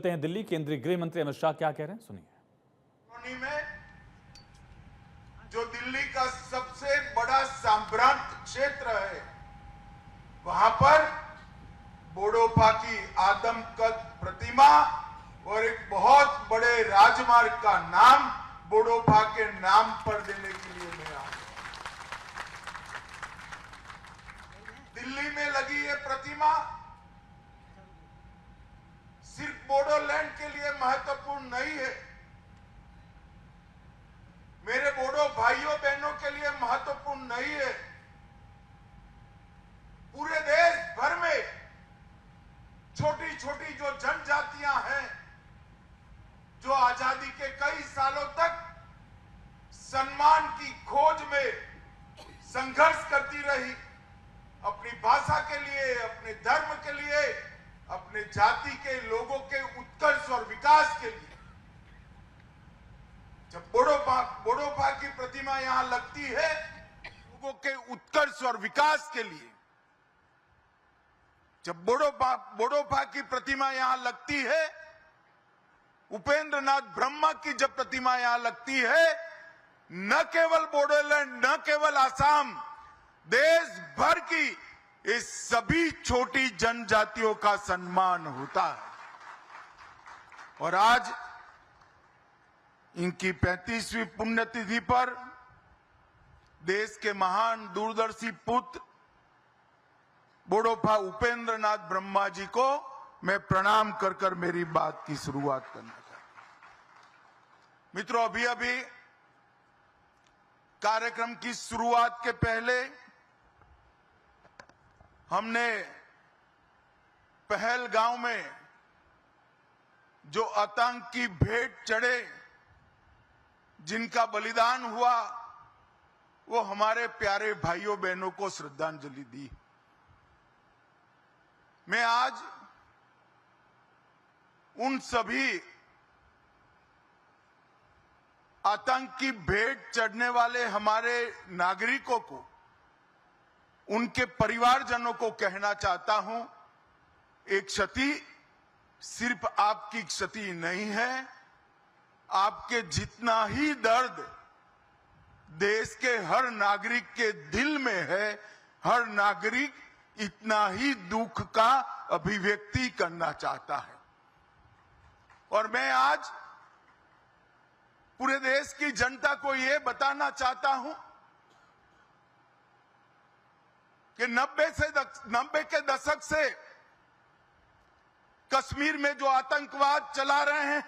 चलते हैं दिल्ली। केंद्रीय गृह मंत्री अमित शाह क्या कह रहे हैं, सुनिए। में जो दिल्ली का सबसे बड़ा सांप्रांत क्षेत्र है, वहां पर बोडोफा की आदमकद प्रतिमा और एक बहुत बड़े राजमार्ग का नाम बोडोफा के नाम पर देने के लिए मैं आया। दिल्ली में लगी ये प्रतिमा सिर्फ बोडोलैंड के लिए महत्वपूर्ण नहीं है, मेरे बोडो भाइयों बहनों के लिए महत्वपूर्ण नहीं है। पूरे देश भर में छोटी छोटी जो जनजातियां हैं, जो आजादी के कई सालों तक सम्मान की खोज में संघर्ष करती रही, अपनी भाषा के लिए, अपने धर्म के लिए, अपने जाति के लोगों के उत्कर्ष और विकास के लिए, जब बोडोफा की प्रतिमा यहां लगती है, लोगों के उत्कर्ष और विकास के लिए, जब बोडोफा की प्रतिमा यहां लगती है, उपेंद्र नाथ ब्रह्मा की जब प्रतिमा यहां लगती है, न केवल बोडोलैंड, न केवल आसाम, देश भर की इस सभी छोटी जनजातियों का सम्मान होता है। और आज इनकी 35वीं पुण्यतिथि पर देश के महान दूरदर्शी पुत्र बोडोफा उपेंद्र नाथ ब्रह्मा जी को मैं प्रणाम कर कर मेरी बात की शुरुआत करना चाहता हूं। मित्रों, अभी अभी कार्यक्रम की शुरुआत के पहले हमने पहलगांव में जो आतंक की भेंट चढ़े, जिनका बलिदान हुआ, वो हमारे प्यारे भाइयों बहनों को श्रद्धांजलि दी। मैं आज उन सभी आतंक की भेंट चढ़ने वाले हमारे नागरिकों को, उनके परिवारजनों को कहना चाहता हूं, एक क्षति सिर्फ आपकी क्षति नहीं है, आपके जितना ही दर्द देश के हर नागरिक के दिल में है, हर नागरिक इतना ही दुख का अभिव्यक्ति करना चाहता है। और मैं आज पूरे देश की जनता को यह बताना चाहता हूं कि 90 के दशक से कश्मीर में जो आतंकवाद चला रहे हैं,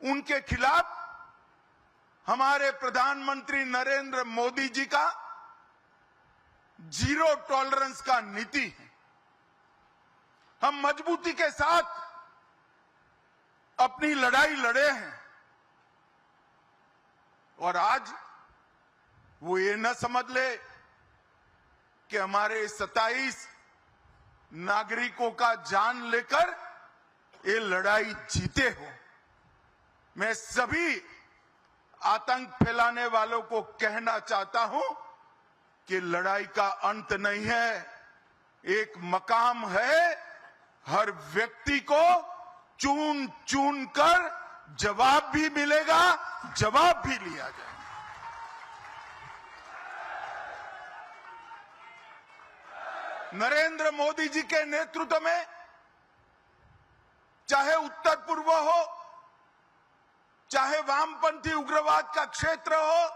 उनके खिलाफ हमारे प्रधानमंत्री नरेंद्र मोदी जी का जीरो टॉलरेंस का नीति है। हम मजबूती के साथ अपनी लड़ाई लड़े हैं और आज वो ये न समझ ले कि हमारे 27 नागरिकों का जान लेकर ये लड़ाई जीते हो। मैं सभी आतंक फैलाने वालों को कहना चाहता हूं कि लड़ाई का अंत नहीं है, एक मकाम है। हर व्यक्ति को चुन चुन कर जवाब भी मिलेगा, जवाब भी लिया जाएगा। नरेंद्र मोदी जी के नेतृत्व में चाहे उत्तर पूर्व हो, चाहे वामपंथी उग्रवाद का क्षेत्र हो,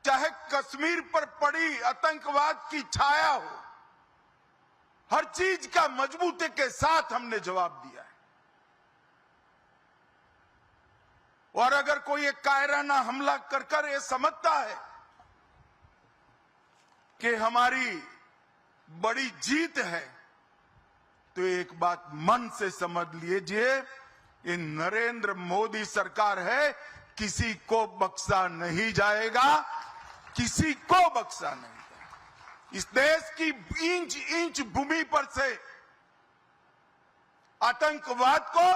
चाहे कश्मीर पर पड़ी आतंकवाद की छाया हो, हर चीज का मजबूती के साथ हमने जवाब दिया है। और अगर कोई एक कायराना हमला कर कर ये समझता है कि हमारी बड़ी जीत है, तो एक बात मन से समझ लीजिए, ये नरेंद्र मोदी सरकार है, किसी को बख्शा नहीं जाएगा, किसी को बख्शा नहीं जाएगा। इस देश की इंच इंच भूमि पर से आतंकवाद को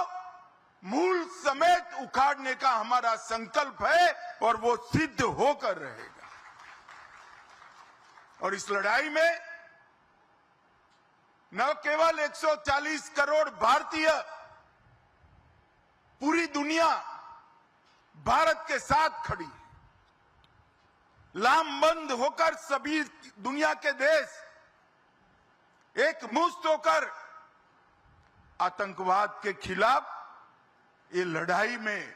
मूल समेत उखाड़ने का हमारा संकल्प है और वो सिद्ध होकर रहेगा। और इस लड़ाई में न केवल 140 करोड़ भारतीय, पूरी दुनिया भारत के साथ खड़ी है। लामबंद होकर सभी दुनिया के देश एक मुश्त होकर आतंकवाद के खिलाफ ये लड़ाई में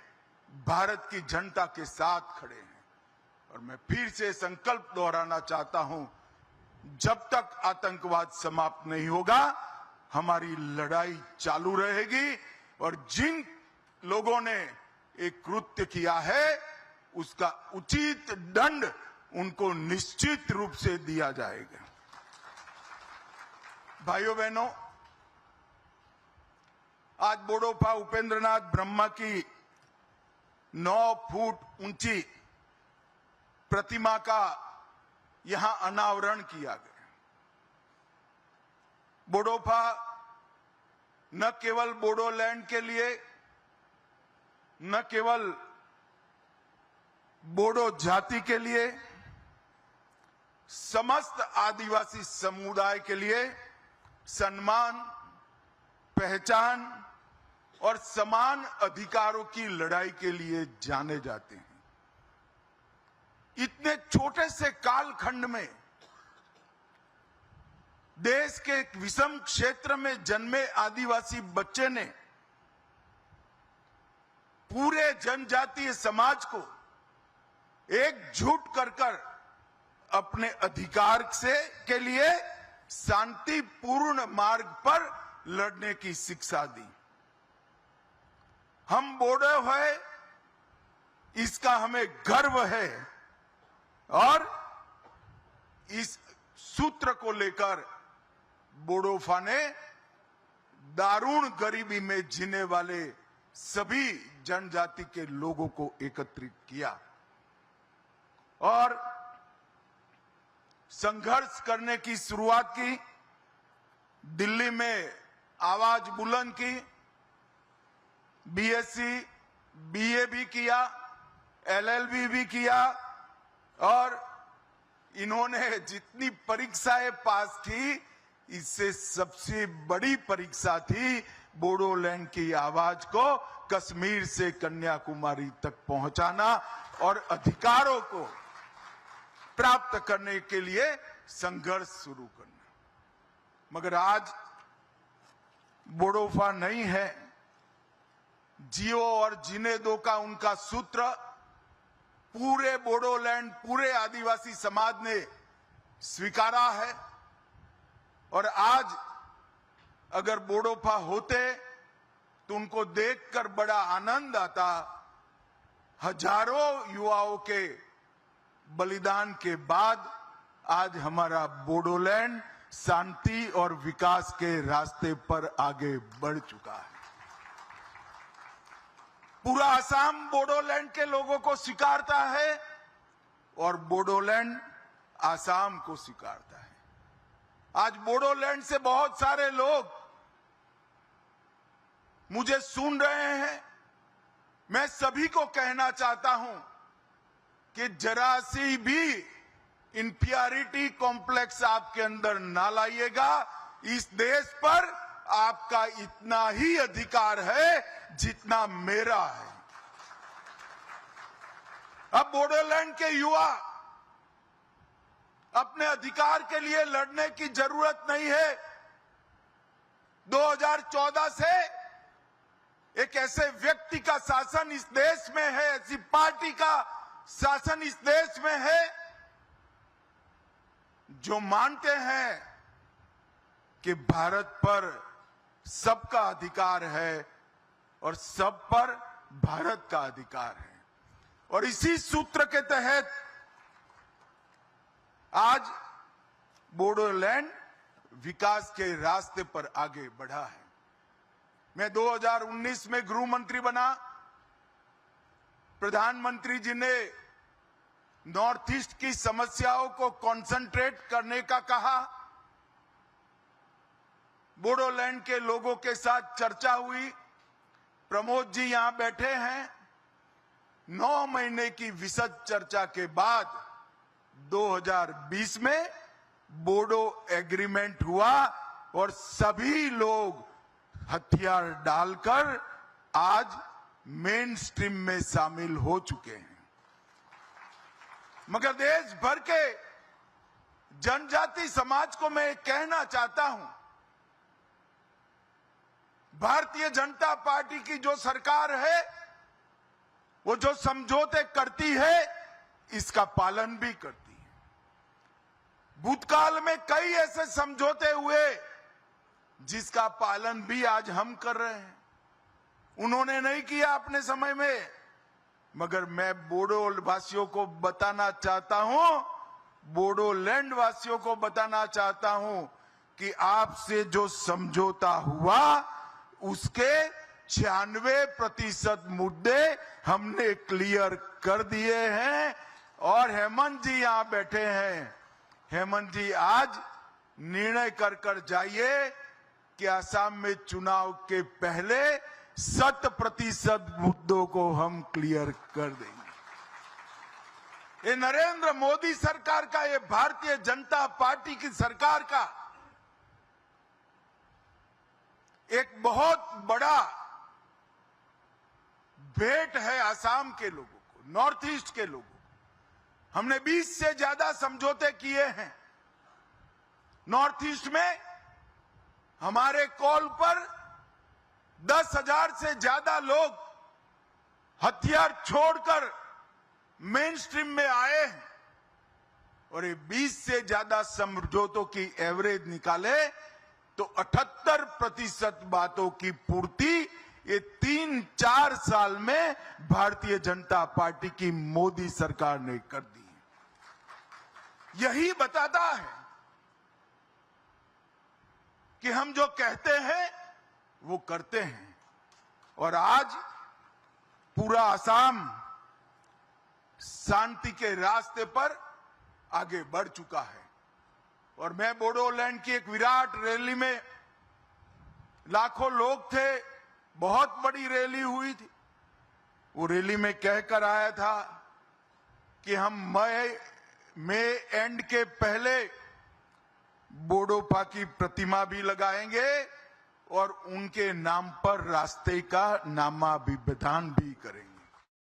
भारत की जनता के साथ खड़े हैं। और मैं फिर से संकल्प दोहराना चाहता हूं, जब तक आतंकवाद समाप्त नहीं होगा हमारी लड़ाई चालू रहेगी। और जिन लोगों ने एक कृत्य किया है उसका उचित दंड उनको निश्चित रूप से दिया जाएगा। भाइयों बहनों, आज बोडोफा उपेंद्रनाथ ब्रह्मा की 9 फुट ऊंची प्रतिमा का यहां अनावरण किया गया। बोडोफा न केवल बोडोलैंड के लिए, न केवल बोडो जाति के लिए, समस्त आदिवासी समुदाय के लिए सम्मान, पहचान और समान अधिकारों की लड़ाई के लिए जाने जाते हैं। इतने छोटे से कालखंड में देश के एक विषम क्षेत्र में जन्मे आदिवासी बच्चे ने पूरे जनजातीय समाज को एकजुट कर अपने अधिकार के लिए शांतिपूर्ण मार्ग पर लड़ने की शिक्षा दी। हम बोडो है, इसका हमें गर्व है और इस सूत्र को लेकर बोडोफा ने दारुण गरीबी में जीने वाले सभी जनजाति के लोगों को एकत्रित किया और संघर्ष करने की शुरुआत की। दिल्ली में आवाज बुलंद की, बीएससी, बीए भी किया, एलएलबी भी किया और इन्होंने जितनी परीक्षाएं पास की, इससे सबसे बड़ी परीक्षा थी बोडोलैंड की आवाज को कश्मीर से कन्याकुमारी तक पहुंचाना और अधिकारों को प्राप्त करने के लिए संघर्ष शुरू करना। मगर आज बोडोफा नहीं है, जियो और जीने दो का उनका सूत्र पूरे बोडोलैंड, पूरे आदिवासी समाज ने स्वीकारा है। और आज अगर बोडोफा होते तो उनको देखकर बड़ा आनंद आता। हजारों युवाओं के बलिदान के बाद आज हमारा बोडोलैंड शांति और विकास के रास्ते पर आगे बढ़ चुका है। पूरा असम बोडोलैंड के लोगों को स्वीकारता है और बोडोलैंड असम को स्वीकारता है। आज बोडोलैंड से बहुत सारे लोग मुझे सुन रहे हैं। मैं सभी को कहना चाहता हूं कि जरा सी भी इंफीरियरिटी कॉम्प्लेक्स आपके अंदर ना लाइएगा। इस देश पर आपका इतना ही अधिकार है जितना मेरा है। अब बोडोलैंड के युवा अपने अधिकार के लिए लड़ने की जरूरत नहीं है। 2014 से एक ऐसे व्यक्ति का शासन इस देश में है, ऐसी पार्टी का शासन इस देश में है जो मानते हैं कि भारत पर सबका अधिकार है और सब पर भारत का अधिकार है। और इसी सूत्र के तहत आज बोडोलैंड विकास के रास्ते पर आगे बढ़ा है। मैं 2019 में गृह मंत्री बना। प्रधानमंत्री जी ने नॉर्थ ईस्ट की समस्याओं को कंसंट्रेट करने का कहा। बोडोलैंड के लोगों के साथ चर्चा हुई। प्रमोद जी यहां बैठे हैं। 9 महीने की विशद चर्चा के बाद 2020 में बोडो एग्रीमेंट हुआ और सभी लोग हथियार डालकर आज मेन स्ट्रीम में शामिल हो चुके हैं। मगर देश भर के जनजाति समाज को मैं कहना चाहता हूं, भारतीय जनता पार्टी की जो सरकार है वो जो समझौते करती है इसका पालन भी करती है। भूतकाल में कई ऐसे समझौते हुए जिसका पालन भी आज हम कर रहे हैं। उन्होंने नहीं किया अपने समय में, मगर मैं बोडो वासियों को बताना चाहता हूं, बोडोलैंड वासियों को बताना चाहता हूं कि आपसे जो समझौता हुआ उसके 96% मुद्दे हमने क्लियर कर दिए हैं। और हेमंत जी यहां बैठे हैं। हेमंत जी आज निर्णय कर जाइए कि असम में चुनाव के पहले 100% मुद्दों को हम क्लियर कर देंगे। ये नरेंद्र मोदी सरकार का, ये भारतीय जनता पार्टी की सरकार का एक बहुत बड़ा भेंट है असम के लोगों को, नॉर्थ ईस्ट के लोगों को। हमने 20 से ज्यादा समझौते किए हैं। नॉर्थ ईस्ट में हमारे कॉल पर 10,000 से ज्यादा लोग हथियार छोड़कर मेन स्ट्रीम में आए हैं और ये 20 से ज्यादा समझौतों की एवरेज निकाले तो 78% बातों की पूर्ति ये 3-4 साल में भारतीय जनता पार्टी की मोदी सरकार ने कर दी है। यही बताता है कि हम जो कहते हैं वो करते हैं। और आज पूरा असम शांति के रास्ते पर आगे बढ़ चुका है। और मैं बोडोलैंड की एक विराट रैली में, लाखों लोग थे, बहुत बड़ी रैली हुई थी। वो रैली में कहकर आया था कि हम मई एंड के पहले बोडोपा की प्रतिमा भी लगाएंगे और उनके नाम पर रास्ते का नामाभिधान भी करेंगे।